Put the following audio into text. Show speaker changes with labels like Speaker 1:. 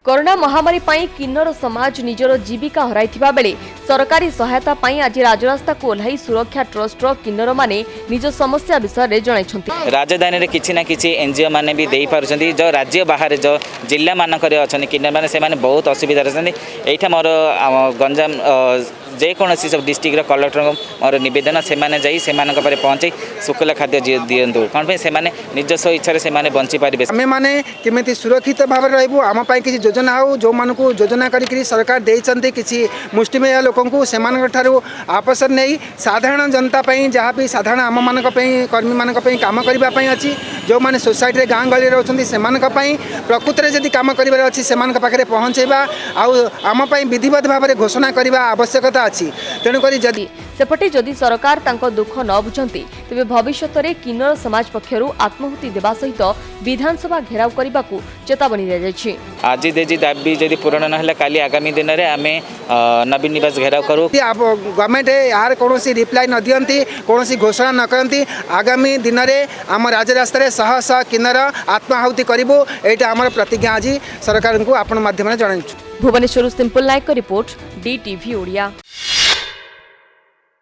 Speaker 1: Corona महामारी पाई किन्नर समाज निजर जीविका हराइथिबा बेले सरकारी सहायता पाई आज राजरास्ता को ओह्लाई सुरक्षा ट्रस्टर किन्नर माने निज समस्या विषय रे जणाइछन्ति।
Speaker 2: राजधानी रे किछि ना किछि एनजीओ माने भी देई पारुछन्ति जो राज्य बाहर जो जिल्ला मानकरे अछन्ति किन्नर माने से माने बहुत असुविधा रहछन्ति। एठा मोर गंजाम जेकोसी सब डिस्ट्रिक्ट कलेक्टर मोर निवेदन से माने जाई से मानक पारे पहुंचे शुक्ला खाद्य दियंतु कौन पे से माने निजस्व इच्छा से माने बंची पारिबे।
Speaker 3: आमे माने केमिति सुरक्षित भाव रहबो आम पाई किछि योजना हो जो मानकु योजना करी सरकार देइछन्ति किछि मुष्टिमेय लोकंकु सेमानक ठारू आपस नै साधारण जनता पई जहाँ भी साधारण आम मानक पई कर्मी मानक पई काम करिबा पई अछि जो माने सोसाइटी रे गां गली रहउछन्ति सेमानक पई प्रकृति रे जदि काम करिबार अछि सेमानक पाखरे पहुंचेबा आ आम पई विधिवत भाव रे घोषणा करिबा आवश्यकता अछि। तेणु करी जदि
Speaker 1: सेपटे जदि सरकार तांको दुख न बुझंती तेबे भविष्यत रे किन्नर समाज पक्षरु आत्महुति देबा सहित विधानसभा घेराव करबाकू चेतावनी दिया जायछि।
Speaker 2: आज देजी दाबी जदि पूरण न हला काली आगामी दिन रे आमे नवीन निवास घेराव करू।
Speaker 3: गवर्नमेंट यार कोनोसी रिप्लाई न दियंती कोनोसी घोषणा न करंती आगामी दिन रे आम राजरास्ता रे शह शह किन्नर आत्महुति करिवो एटा हमर प्रतिज्ञा आज सरकार को आपण माध्यम रे जणाइछु।
Speaker 1: भुवनेश्वर सिंपल नायक रिपोर्ट DTV ओडिया।